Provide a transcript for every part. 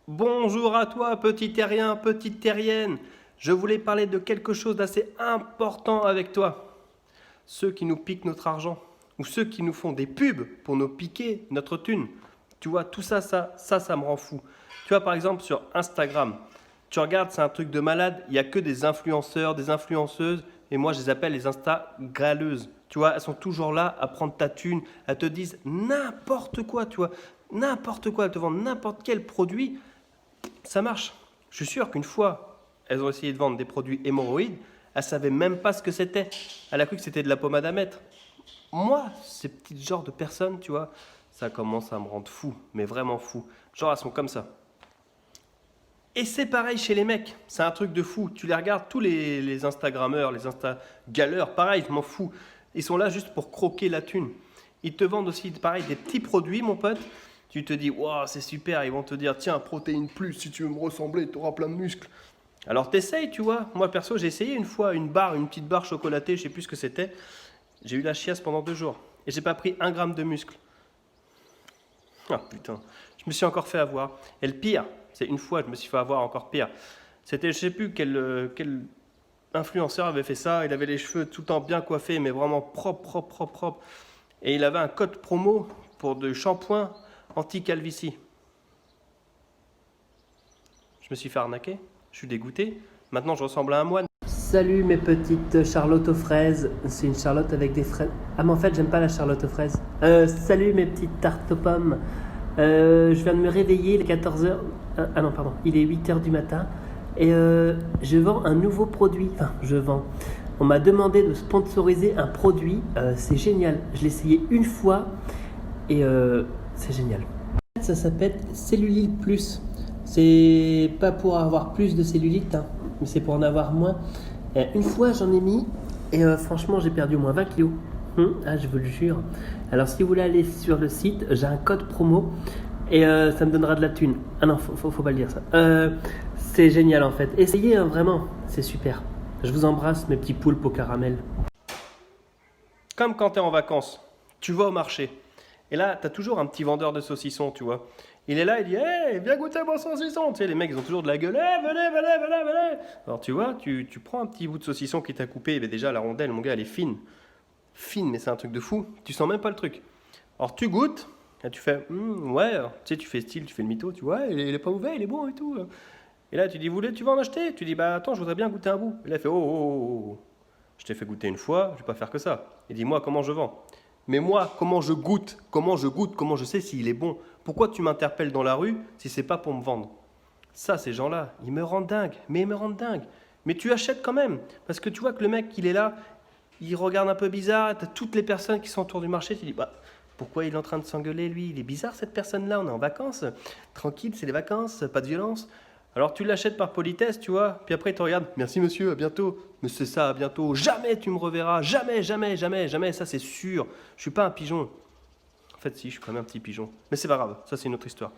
Bonjour à toi, petit terrien, petite terrienne. Je voulais parler de quelque chose d'assez important avec toi. Ceux qui nous piquent notre argent, ou ceux qui nous font des pubs pour nous piquer notre thune. Tu vois, tout ça, ça me rend fou. Tu vois, par exemple, sur Instagram, tu regardes, c'est un truc de malade, il n'y a que des influenceurs, des influenceuses, et moi je les appelle les Instagraleuses. Tu vois, elles sont toujours là à prendre ta thune, elles te disent n'importe quoi, tu vois, n'importe quoi, elles te vendent n'importe quel produit, ça marche. Je suis sûr qu'une fois, elles ont essayé de vendre des produits hémorroïdes, elles ne savaient même pas ce que c'était. Elle a cru que c'était de la pommade à mettre. Moi, ces petits genres de personnes, tu vois, ça commence à me rendre fou, mais vraiment fou. Genre, elles sont comme ça. Et c'est pareil chez les mecs, c'est un truc de fou. Tu les regardes, tous les Instagrammeurs, les Instagaleurs, pareil, je m'en fous. Ils sont là juste pour croquer la thune. Ils te vendent aussi, pareil, des petits produits, mon pote. Tu te dis, waouh, c'est super. Ils vont te dire, tiens, protéine plus, si tu veux me ressembler, tu auras plein de muscles. Alors t'essayes, tu vois. Moi, perso, j'ai essayé une fois une barre, une petite barre chocolatée, je sais plus ce que c'était. J'ai eu la chiasse pendant 2 jours. Et j'ai pas pris 1 gramme de muscle. Ah putain, je me suis encore fait avoir. Et le pire, c'est une fois, je me suis fait avoir encore pire. C'était, je sais plus quel influenceur avait fait ça. Il avait les cheveux tout le temps bien coiffés, mais vraiment propre, propre, propre, propre. Et il avait un code promo pour de shampoing anti-calvitie. Je me suis fait arnaquer, je suis dégoûté. Maintenant, je ressemble à un moine. Salut mes petites charlottes aux fraises. C'est une charlotte avec des fraises. Ah mais en fait j'aime pas la charlotte aux fraises. Salut mes petites tartes aux pommes. Je viens de me réveiller, il est 14h. Ah non pardon, il est 8h du matin. Et je vends un nouveau produit. Enfin je vends. On m'a demandé de sponsoriser un produit. C'est génial. Je l'ai essayé une fois et c'est génial. Ça s'appelle Cellulite Plus. C'est pas pour avoir plus de cellulite, hein, mais c'est pour en avoir moins. Une fois, j'en ai mis et franchement, j'ai perdu au moins 20 kilos. Ah, je vous le jure. Alors, si vous voulez aller sur le site, j'ai un code promo et ça me donnera de la thune. Ah non, faut pas le dire ça. C'est génial en fait. Essayez, hein, vraiment, c'est super. Je vous embrasse, mes petits poulpes au caramel. Comme quand tu es en vacances, tu vas au marché. Et là, tu as toujours un petit vendeur de saucissons, tu vois. Il est là, il dit, hey, viens goûter mon saucisson. Tu sais, les mecs, ils ont toujours de la gueule. Hey, venez, venez, venez, venez. Alors, tu vois, tu prends un petit bout de saucisson qui t'a coupé. Mais déjà, la rondelle, mon gars, elle est fine. Fine, mais c'est un truc de fou. Tu sens même pas le truc. Alors, tu goûtes. Et tu fais, ouais. Alors, tu sais, tu fais style, tu fais le mytho. Tu vois, il est pas ouvert, il est bon et tout. Et là, tu dis, tu vas en acheter? Tu dis, bah attends, je voudrais bien goûter un bout. Et là, il fait, oh, oh, oh, oh. Je t'ai fait goûter une fois, je vais pas faire que ça. Et dis-moi comment je vends. Mais moi, comment je goûte? Comment je sais s'il est bon? Pourquoi tu m'interpelles dans la rue si c'est pas pour me vendre? Ça, ces gens-là, ils me rendent dingue. Mais ils me rendent dingue. Mais tu achètes quand même. Parce que tu vois que le mec, il est là, il regarde un peu bizarre. Tu as toutes les personnes qui sont autour du marché. Tu dis, bah, pourquoi il est en train de s'engueuler, lui? Il est bizarre, cette personne-là. On est en vacances. Tranquille, c'est les vacances, pas de violence. Alors tu l'achètes par politesse, tu vois, puis après tu regardes, merci monsieur, à bientôt. Mais c'est ça, à bientôt. Jamais tu me reverras, jamais, jamais, jamais, jamais, ça c'est sûr. Je suis pas un pigeon. En fait, si, je suis quand même un petit pigeon. Mais c'est pas grave, ça c'est une autre histoire.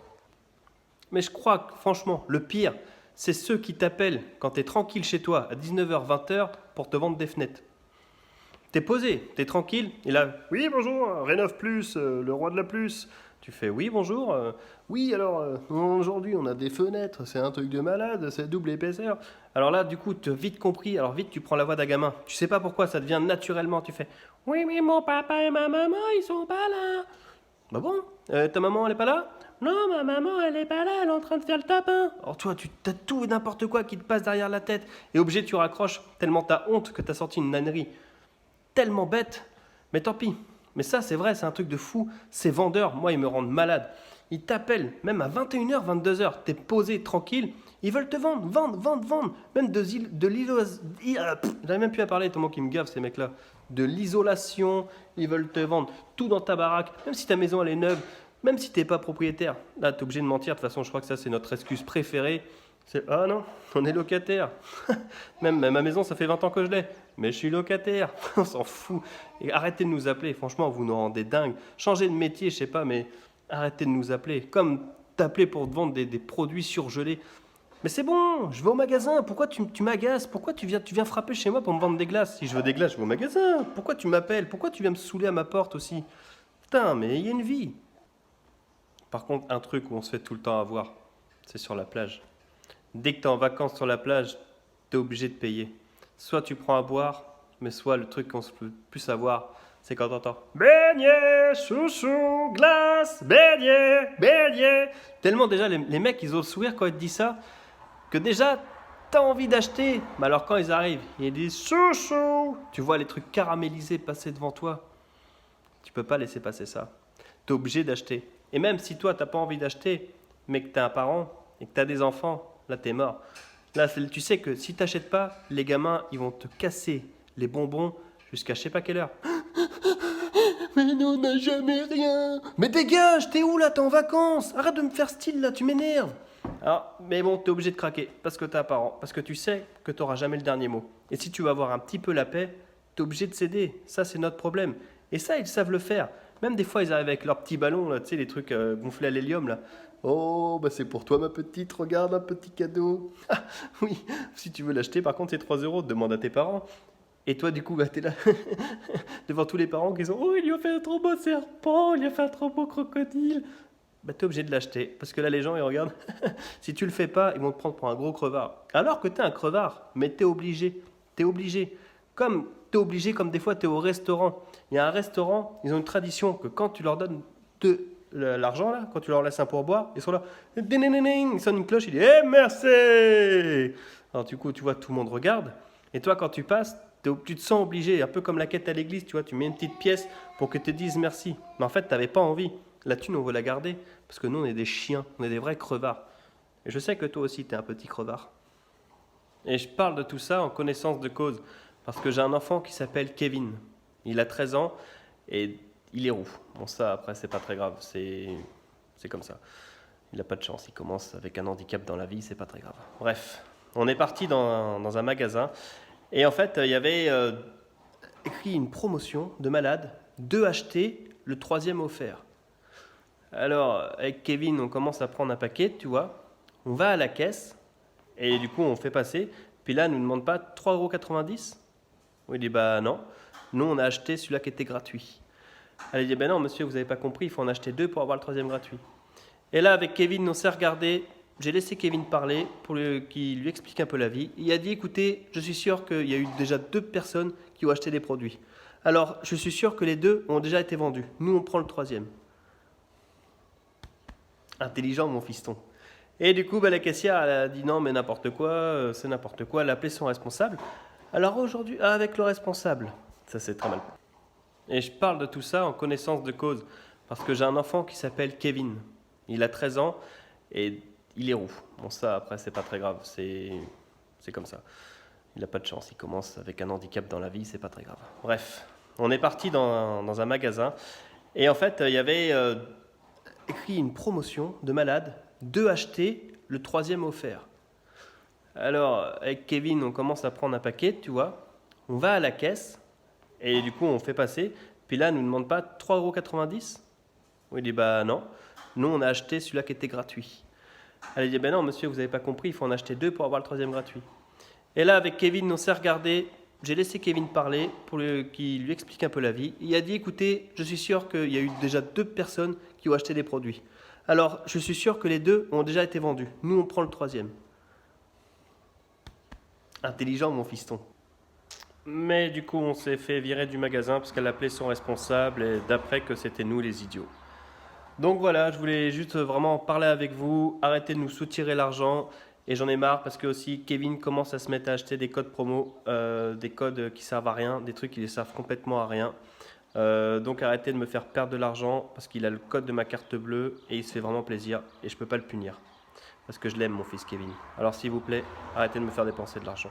Mais je crois que franchement, le pire, c'est ceux qui t'appellent quand tu es tranquille chez toi à 19h, 20h pour te vendre des fenêtres. T'es posé, t'es tranquille, et là, oui bonjour, Rénov Plus, le roi de la plus. Tu fais oui bonjour, oui alors aujourd'hui on a des fenêtres, c'est un truc de malade, c'est double épaisseur. Alors là du coup tu as vite compris, alors vite tu prends la voix d'un gamin. Tu sais pas pourquoi, ça devient naturellement, tu fais oui mais mon papa et ma maman ils sont pas là. Bah bon, ta maman elle est pas là? Non ma maman elle est pas là, elle est en train de faire le tapin. Alors toi tu t'as tout et n'importe quoi qui te passe derrière la tête, et obligé tu raccroches tellement t'as honte que t'as sorti une nannerie tellement bête. Mais tant pis. Mais ça, c'est vrai, c'est un truc de fou. Ces vendeurs, moi, ils me rendent malade. Ils t'appellent, même à 21h, 22h. T'es posé, tranquille. Ils veulent te vendre, vendre, vendre, vendre. Même de l'isolation. J'arrive même plus à parler, tellement qu'ils me gavent, ces mecs-là. De l'isolation. Ils veulent te vendre tout dans ta baraque. Même si ta maison, elle est neuve. Même si t'es pas propriétaire. Là, t'es obligé de mentir. De toute façon, je crois que ça, c'est notre excuse préférée. C'est ah non, on est locataire. Même ma maison, ça fait 20 ans que je l'ai. Mais je suis locataire. On s'en fout. Et arrêtez de nous appeler. Franchement, vous nous rendez dingue. Changez de métier, je sais pas, mais arrêtez de nous appeler. Comme t'appeler pour te vendre des produits surgelés. Mais c'est bon, je vais au magasin. Pourquoi tu m'agaces? Pourquoi tu viens frapper chez moi pour me vendre des glaces? Si je veux des glaces, je vais au magasin. Pourquoi tu m'appelles? Pourquoi tu viens me saouler à ma porte aussi? Putain, mais il y a une vie. Par contre, un truc où on se fait tout le temps avoir. c'est sur la plage. Dès que tu es en vacances sur la plage, tu es obligé de payer. Soit tu prends à boire, mais soit le truc qu'on se peut plus savoir, c'est quand t'entends beignet, chouchou, glace, beignet, beignet. Tellement déjà les mecs ils osent sourire quand ils te disent ça, que déjà t'as envie d'acheter. Mais alors quand ils arrivent, ils disent chouchou. Tu vois les trucs caramélisés passer devant toi. Tu peux pas laisser passer ça. T'es obligé d'acheter. Et même si toi t'as pas envie d'acheter, mais que t'es un parent et que t'as des enfants, là t'es mort. Là tu sais que si t'achètes pas, les gamins ils vont te casser les bonbons jusqu'à je sais pas quelle heure. Mais nous on n'a jamais rien. Mais dégage, t'es où là? T'es en vacances. Arrête de me faire style là, tu m'énerves. Alors, mais bon, t'es obligé de craquer parce que t'es un parent, parce que tu sais que t'auras jamais le dernier mot. Et si tu veux avoir un petit peu la paix, t'es obligé de céder. Ça, c'est notre problème. Et ça, ils savent le faire. Même des fois, ils arrivent avec leurs petits ballons, là, tu sais, les trucs gonflés à l'hélium, là. Oh, bah c'est pour toi, ma petite, regarde, un petit cadeau. Ah, oui, si tu veux l'acheter, par contre, c'est 3 euros, demande à tes parents. Et toi, du coup, bah, t'es là, devant tous les parents qui sont oh, il lui a fait un trop beau serpent, il lui a fait un trop beau crocodile. Bah, t'es obligé de l'acheter. Parce que là, les gens, ils regardent. Si tu le fais pas, ils vont te prendre pour un gros crevard. Alors que t'es un crevard, mais t'es obligé. T'es obligé. Comme t'es obligé, comme des fois, t'es au restaurant. Il y a un restaurant, ils ont une tradition que quand tu leur donnes de l'argent, là, quand tu leur laisses un pourboire, ils sont là. Ils sonnent une cloche, ils disent eh, merci. Alors, du coup, tu vois, tout le monde regarde. Et toi, quand tu passes, tu te sens obligé, un peu comme la quête à l'église, tu vois, tu mets une petite pièce pour que te disent merci. Mais en fait, tu n'avais pas envie. La thune, on veut la garder, parce que nous, on est des chiens, on est des vrais crevards. Et je sais que toi aussi, tu es un petit crevard. Et je parle de tout ça en connaissance de cause, parce que j'ai un enfant qui s'appelle Kevin. Il a 13 ans, et il est roux. Bon, ça, après, c'est pas très grave, c'est comme ça. Il n'a pas de chance, il commence avec un handicap dans la vie, c'est pas très grave. Bref, on est parti dans un magasin, et en fait, il y avait écrit une promotion de malade, 2 achetés, le 3e offert. Alors, avec Kevin, on commence à prendre un paquet, tu vois. On va à la caisse, et du coup, on fait passer. Puis là, on ne nous demande pas 3,90 €. Oui, il dit, bah non. Nous, on a acheté celui-là qui était gratuit. Elle dit, ben non, monsieur, vous n'avez pas compris, il faut en acheter 2 pour avoir le 3e gratuit. Et là, avec Kevin, on s'est regardé. J'ai laissé Kevin parler pour qu'il lui explique un peu la vie. Il a dit, écoutez, je suis sûr qu'il y a eu déjà 2 personnes qui ont acheté des produits. Alors, je suis sûr que les 2 ont déjà été vendus. Nous, on prend le 3e. Intelligent, mon fiston. Et du coup, la caissière, elle a dit non, mais n'importe quoi, c'est n'importe quoi. Elle a appelé son responsable. Alors aujourd'hui, avec le responsable, ça c'est très mal. Et je parle de tout ça en connaissance de cause, parce que j'ai un enfant qui s'appelle Kevin. Il a 13 ans et il est roux. Bon, ça, après, c'est pas très grave, c'est comme ça. Il n'a pas de chance, il commence avec un handicap dans la vie, c'est pas très grave. Bref, on est parti dans un magasin, et en fait, il y avait écrit une promotion de malade, 2 achetés, le 3e offert. Alors, avec Kevin, on commence à prendre un paquet, tu vois. On va à la caisse, et du coup, on fait passer. Puis là, on ne nous demande pas 3,90 €. Oui, il dit, bah non. Nous, on a acheté celui-là qui était gratuit. Elle dit, ben non, monsieur, vous n'avez pas compris, il faut en acheter 2 pour avoir le 3e gratuit. Et là, avec Kevin, on s'est regardé. J'ai laissé Kevin parler pour qu'il lui explique un peu la vie. Il a dit, écoutez, je suis sûr qu'il y a eu déjà 2 personnes qui ont acheté des produits. Alors, je suis sûr que les 2 ont déjà été vendus. Nous, on prend le 3e. Intelligent, mon fiston. Mais du coup, on s'est fait virer du magasin parce qu'elle appelait son responsable et d'après que c'était nous les idiots. Donc voilà, je voulais juste vraiment parler avec vous, arrêter de nous soutirer l'argent. Et j'en ai marre parce que aussi Kevin commence à se mettre à acheter des codes promo, des codes qui servent à rien, des trucs qui ne servent complètement à rien. Donc arrêtez de me faire perdre de l'argent parce qu'il a le code de ma carte bleue et il se fait vraiment plaisir et je ne peux pas le punir. Parce que je l'aime mon fils Kevin. Alors s'il vous plaît, arrêtez de me faire dépenser de l'argent.